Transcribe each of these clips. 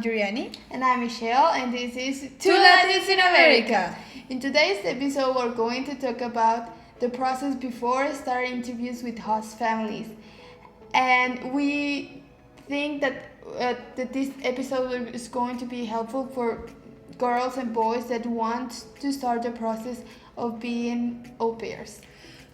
Juliani. And I'm Michelle, and this is Two Latins in America. In today's episode, we're going to talk about the process before starting interviews with host families. And we think that this episode is going to be helpful for girls and boys that want to start the process of being au pairs.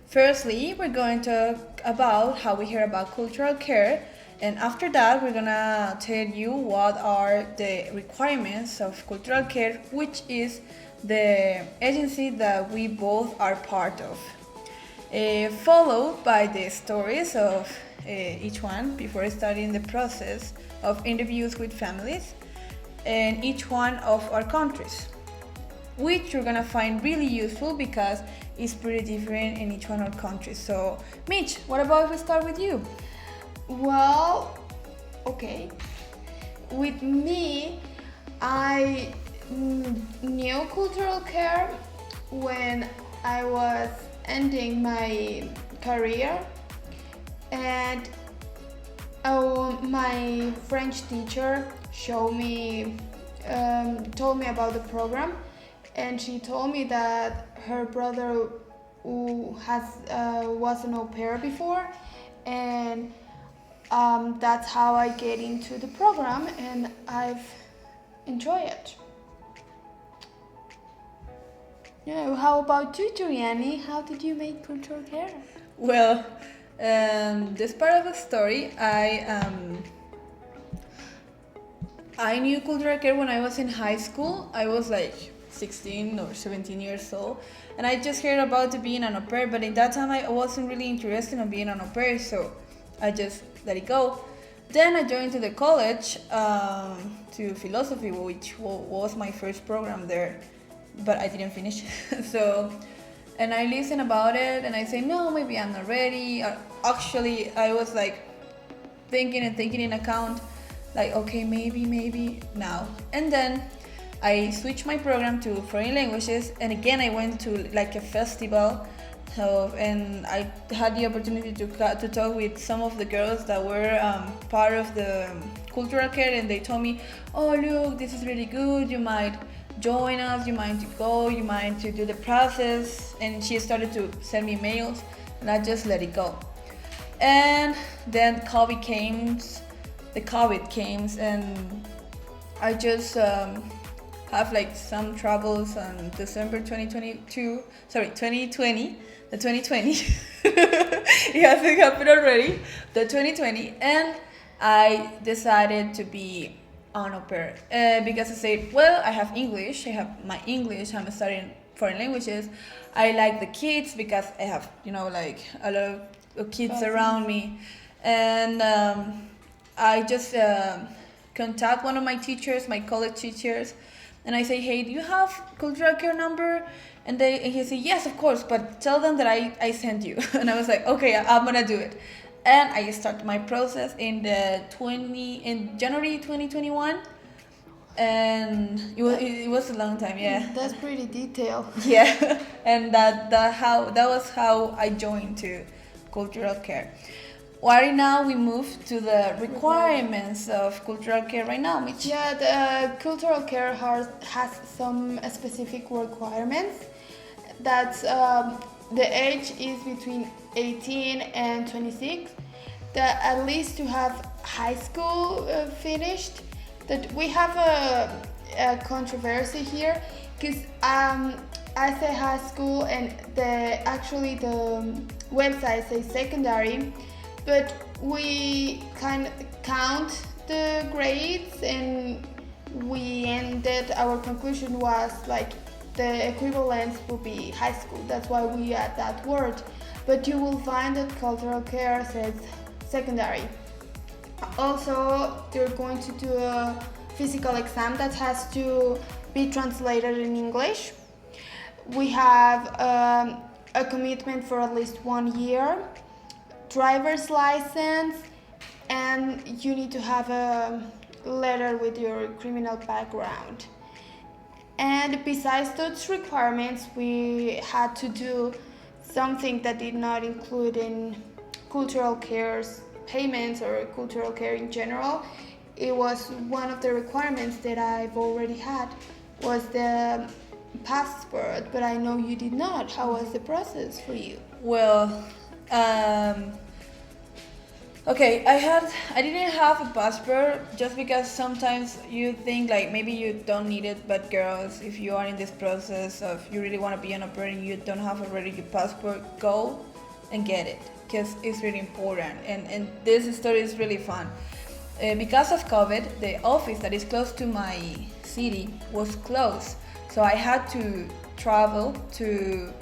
Firstly, we're going to talk about how we hear about cultural care, and after that, we're gonna tell you what are the requirements of cultural care, which is the agency that we both are part of. Followed by the stories of each one before starting the process of interviews with families in each one of our countries, which you're gonna find really useful because it's pretty different in each one of our countries. So, Mitch, what about if we start with you? Well, okay. With me, I knew cultural care when I was ending my career, and my French teacher told me about the program, and she told me that her brother who was an au pair before, and that's how I get into the program, and I've enjoyed it. Yeah, how about you, Juliani? How did you make cultural care? Well, this part of the story, I knew cultural care when I was in high school. I was like 16 or 17 years old, and I just heard about being an au pair, but in that time I wasn't really interested in being an au pair, so I just let it go. Then I joined to the college, to philosophy, which was my first program there, but I didn't finish. So, and I listened about it, and I say, no, maybe I'm not ready. Actually, I was like thinking in account, like, okay, maybe now. And then I switched my program to foreign languages, and again I went to like a festival. And I had the opportunity to talk with some of the girls that were part of the cultural care, and they told me, oh look, this is really good, you might join us, you might to go, you might to do the process. And she started to send me mails, and I just let it go. And then COVID came, and I just have like some troubles on December 2020. The 2020. It hasn't happened already. The 2020, and I decided to be an au pair because I said, well, I have English. I have my English. I'm studying foreign languages. I like the kids because I have, like a lot of kids around me, and I just contact one of my teachers, my college teachers, and I say, hey, do you have cultural care number? And he said, yes, of course, but tell them that I sent you. And I was like, okay, I'm gonna do it. And I started my process in January 2021, and it was a long time, yeah. That's pretty detailed. Yeah, and that was how I joined to cultural care. Right now we move to the requirements of cultural care right now, Mitch. Yeah, the cultural care has some specific requirements. That's the age is between 18 and 26. That at least to have high school finished. That we have a controversy here, because I say high school, and the website says secondary, but we kind of count the grades, and we ended, our conclusion was like the equivalence would be high school. That's why we add that word. But you will find that cultural care says secondary. Also, you're going to do a physical exam that has to be translated in English. We have a commitment for at least 1 year, driver's license, and you need to have a letter with your criminal background. And besides those requirements, we had to do something that did not include in cultural care's payments or cultural care in general. it was one of the requirements that I've already had was the passport, but I know you did not. How was the process for you? Well, okay, I didn't have a passport just because sometimes you think like maybe you don't need it, but girls, if you are in this process of you really want to be an au pair and you don't have already your passport, go and get it because it's really important. And this story is really fun. Because of COVID, the office that is close to my city was closed, so I had to travel to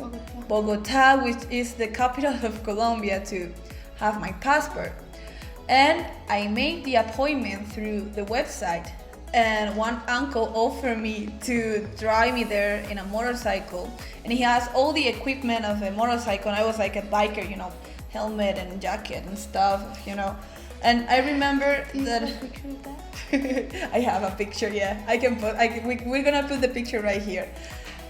Bogota, which is the capital of Colombia, to have my passport. And I made the appointment through the website, and one uncle offered me to drive me there in a motorcycle, and he has all the equipment of a motorcycle, and I was like a biker, you know, helmet and jacket and stuff, you know. And I remember that a picture of that? I have a picture, yeah. We're gonna put the picture right here.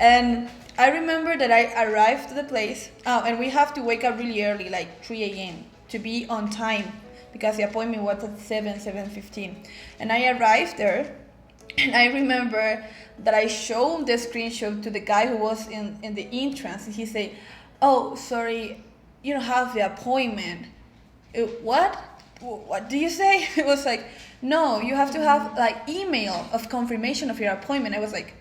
And I remember that I arrived to the place, and we have to wake up really early, like 3 a.m. to be on time because the appointment was at 7:15. And I arrived there, and I remember that I showed the screenshot to the guy who was in the entrance, and he said, "Oh, sorry, you don't have the appointment." What? What do you say? It was like, no, you have to have like email of confirmation of your appointment. I was like,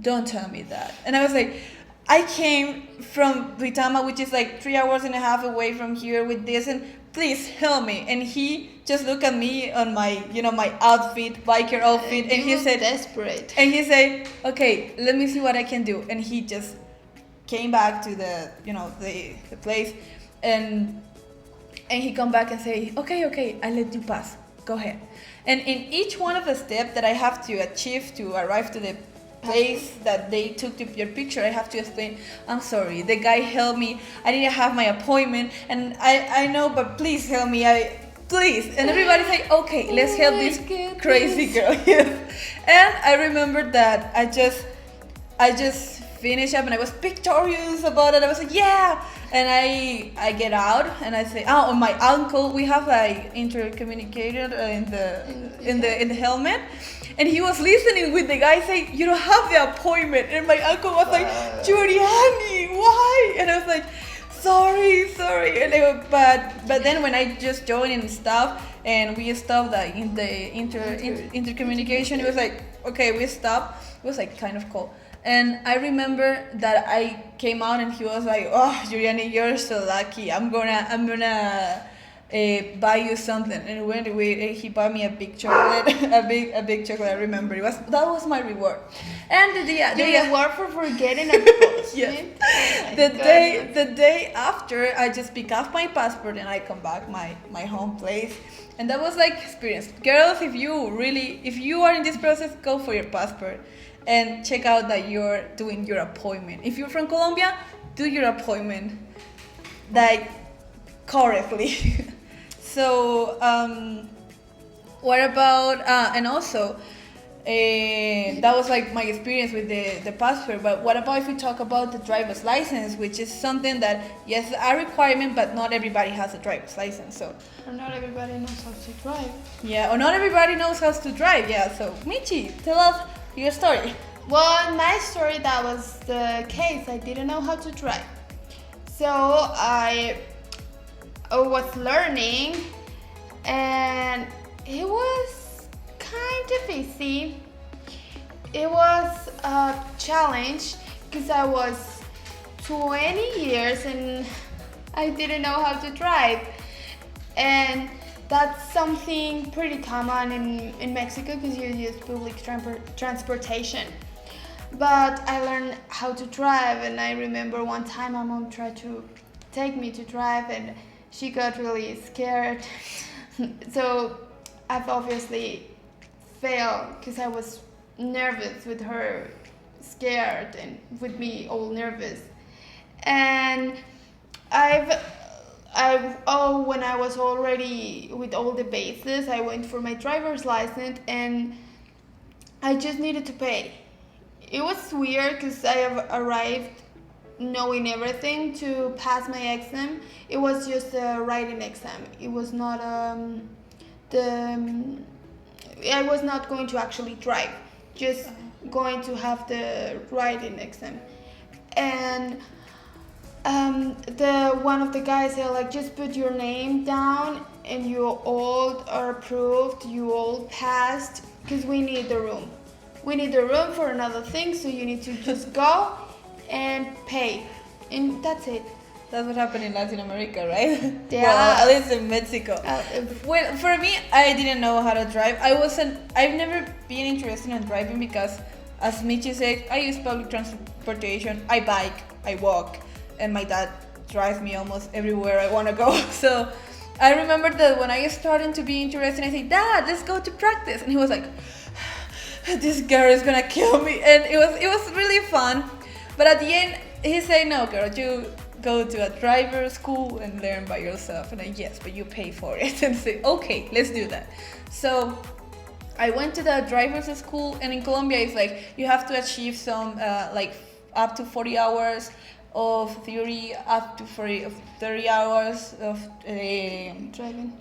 don't tell me that. And I was like, I came from Duitama, which is like 3.5 hours away from here with this, and please help me. And he just looked at me on my, you know, my outfit, biker outfit, and he said, desperate. And he said, okay, let me see what I can do. And he just came back to the, you know, the place, and he come back and say, okay, I let you pass. Go ahead. And in each one of the steps that I have to achieve to arrive to the place that they took your picture, I have to explain, I'm sorry, the guy helped me. I didn't have my appointment, and I know, but please help me. Please. And everybody's like, okay, let's help this crazy girl. And I remember that I just finished up and I was victorious about it. I was like, yeah. And I get out and I say, oh, my uncle, we have like intercommunicated in the helmet, and he was listening with the guy saying, you don't have the appointment. And my uncle was like, Giuliani, why? And I was like, sorry. And but then when I just joined and stuff, and we stopped like in the intercommunication, it was like, okay, we stopped. It was like kind of cool. And I remember that I came out and he was like, oh, Giuliani, you're so lucky. I'm gonna buy you something. And when he bought me a big chocolate, a big chocolate. I remember that was my reward. And the reward for forgetting a post. Yes. The day after, I just pick up my passport and I come back my home place. And that was like experience. Girls, if you are in this process, go for your passport. And check out that you're doing your appointment. If you're from Colombia, do your appointment like correctly. So, what about, and also, that was like my experience with the passport. But what about if we talk about the driver's license, which is something that, yes, a requirement, but not everybody has a driver's license. So, or not everybody knows how to drive. Yeah, or not everybody knows how to drive. Yeah, so Michi, tell us your story. Well, in my story, that was the case. I didn't know how to drive. So I was learning, and it was kind of easy. It was a challenge because I was 20 years and I didn't know how to drive. And that's something pretty common in Mexico because you use public transportation. But I learned how to drive, and I remember one time my mom tried to take me to drive and she got really scared. So I've obviously failed because I was nervous with her scared and with me all nervous. And when I was already with all the bases, I went for my driver's license and I just needed to pay. It was weird because I have arrived knowing everything to pass my exam. It was just a writing exam. It was not the I was not going to actually drive, just going to have the riding exam. And the one of the guys said like, just put your name down and you all are approved, you all passed, because we need the room. We need the room for another thing, so you need to just go and pay, and that's it. That's what happened in Latin America, right? Yeah. Well, at least in Mexico. If- Well, for me, I didn't know how to drive. I've never been interested in driving because, as Michi said, I use public transportation. I bike, I walk, and my dad drives me almost everywhere I want to go. So I remember that when I started to be interested, I said, Dad, let's go to practice. And he was like, this girl is gonna kill me. And it was really fun. But at the end, he said, no, girl, you go to a driver school and learn by yourself. And I, yes, but you pay for it. And say, okay, let's do that. So I went to the driver's school, and in Colombia, it's like you have to achieve some like up to 40 hours of theory, up to 30 hours of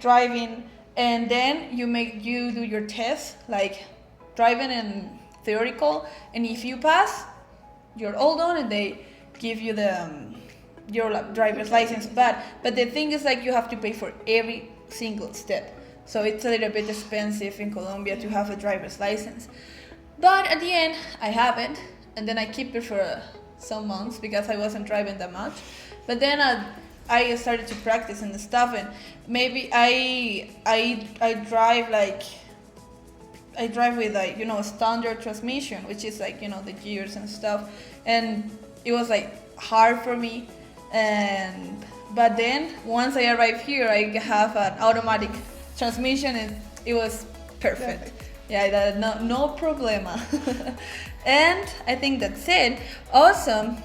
driving, and then you do your test, like driving and theoretical, and if you pass, you're all done, and they give you the your driver's license. But the thing is, like, you have to pay for every single step. So it's a little bit expensive in Colombia to have a driver's license. But at the end, I have it, and then I keep it for some months because I wasn't driving that much. But then I started to practice and stuff, and maybe I drive like I drive with like a standard transmission, which is like the gears and stuff, and it was like hard for me. But then once I arrived here, I have an automatic transmission, and it was perfect. Yeah, no problema. And I think that's it. Awesome.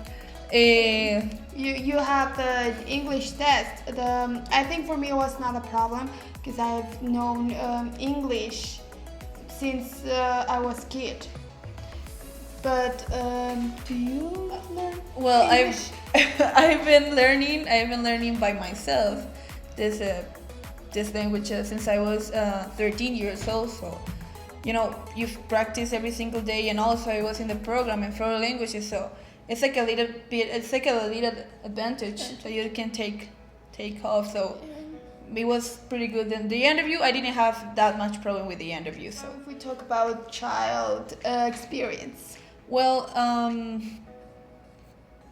You have the English test. I think for me it was not a problem because I've known English since I was a kid. But do you learn Well, English? I've been learning by myself this language since I was 13 years old. So you practice every single day, and also I was in the program in foreign languages, so it's like a little advantage that you can take off. So it was pretty good. In the interview, I didn't have that much problem with the interview. So If we talk about child experience. well,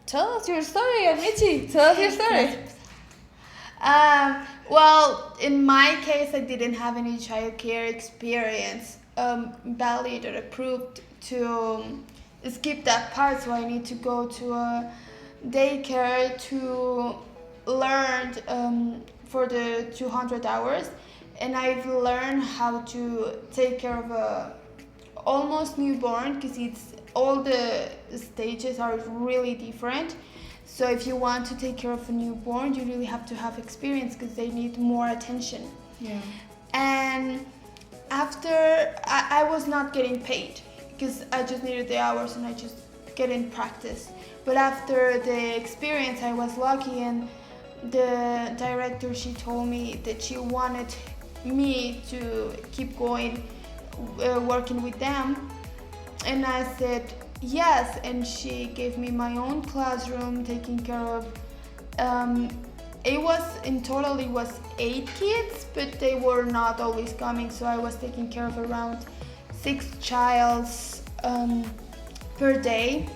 tell us your story, Amici. Tell us your story. Well, in my case, I didn't have any childcare experience valid or approved to skip that part, so I need to go to a daycare to learn for the 200 hours, and I've learned how to take care of a almost newborn because it's all the stages are really different. So if you want to take care of a newborn, you really have to have experience because they need more attention. Yeah. And after, I was not getting paid because I just needed the hours and I just get in practice. But after the experience, I was lucky, and the director, she told me that she wanted me to keep going working with them. And I said yes, and she gave me my own classroom, taking care of it was 8 kids, but they were not always coming, so I was taking care of around 6 childs per day.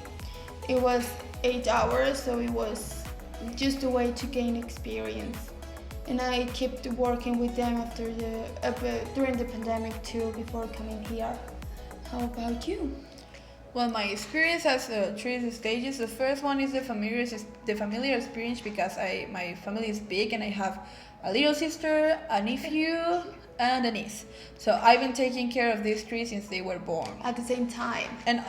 It was 8 hours, so it was just a way to gain experience. And I kept working with them after during the pandemic too, before coming here. How about you? Well, my experience has 3 stages. The first one is the familiar experience because my family is big, and I have a little sister, a nephew, and a niece. So I've been taking care of these 3 since they were born. At the same time. And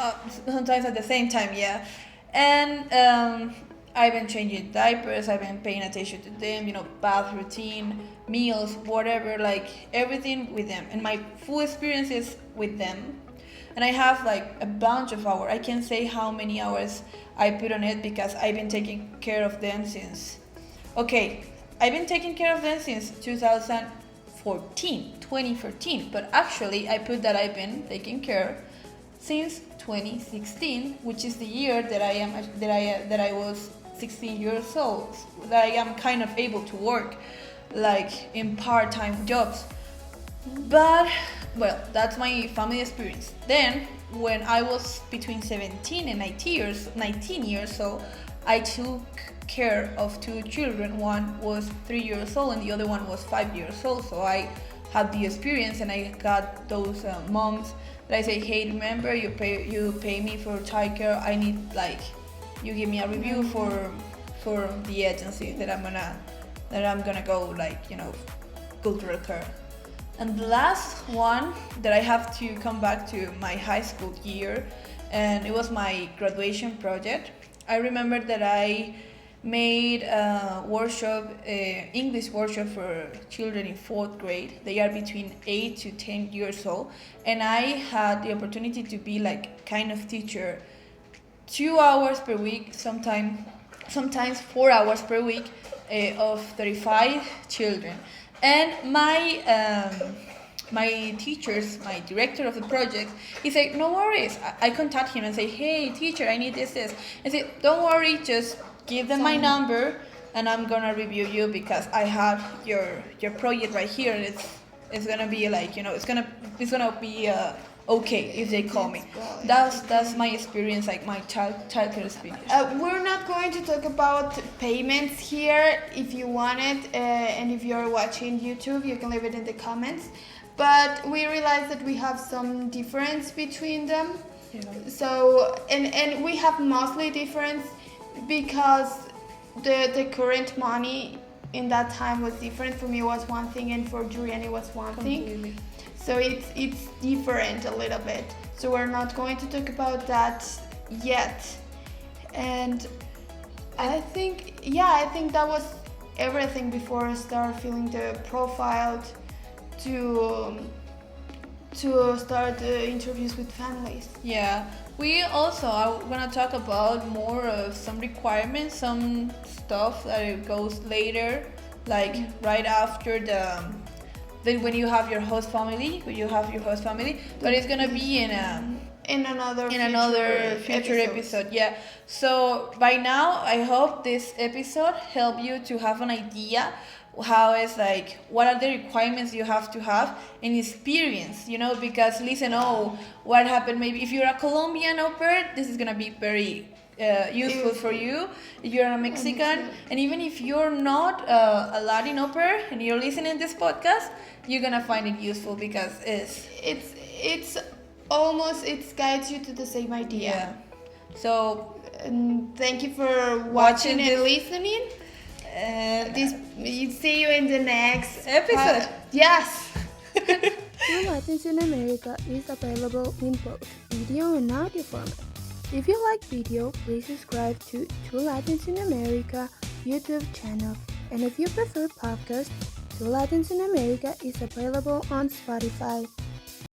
sometimes at the same time, yeah. And I've been changing diapers, I've been paying attention to them, bath routine, meals, whatever, like everything with them. And my full experience is with them. And I have like a bunch of hours. I can't say how many hours I put on it because I've been taking care of them since 2014. 2014, but actually I put that I've been taking care since 2016, which is the year that I was 16 years old, that I am kind of able to work like in part-time jobs. But well, that's my family experience. Then when I was between 17 and 19 years old, I took care of two children. One was 3 years old and the other one was 5 years old. So I had the experience, and I got those moms that I say, hey, remember you pay me for childcare. I need, like, you give me a review for the agency that I'm gonna go, like, cultural care. And the last one that I have to come back to my high school year, and it was my graduation project. I remember that I made a workshop, English workshop for children in 4th grade. They are between 8 to 10 years old, and I had the opportunity to be like kind of teacher 2 hours per week, sometimes 4 hours per week, of 35 children. And my teachers, my director of the project, he said, no worries. I contact him and say, hey teacher, I need this. And say, don't worry, just give them my number and I'm gonna review you, because I have your project right here, and it's gonna be like, it's gonna be okay if they call me. That's my experience, like my childcare experience. We're not going to talk about payments here. If you want it, and if you're watching YouTube, you can leave it in the comments. But we realize that we have some difference between them. Yeah. So, and we have mostly difference because the current money in that time was different. For me, it was one thing, and for Julian, it was one Completely. thing. So it's different a little bit. So we're not going to talk about that yet. And I think that was everything before I start filling the profile to start the interviews with families. Yeah, we also are gonna talk about more of some requirements, some stuff that it goes later, like right after then when you have your host family, but it's gonna be in another future episode. Yeah. So by now, I hope this episode helped you to have an idea how it's like, what are the requirements you have to have and experience, because listen, what happened, maybe if you're a Colombian au pair, this is gonna be very useful for you. If you're a Mexican, and even if you're not a Latin au pair and you're listening to this podcast, you're gonna find it useful, because it's almost, it guides you to the same idea. Yeah. So thank you for watching and listening. See you in the next episode. Yes. Two Latins in America is available in both video and audio format. If you like video, please subscribe to Two Latins in America YouTube channel. And if you prefer podcast, Two Latins in America is available on Spotify.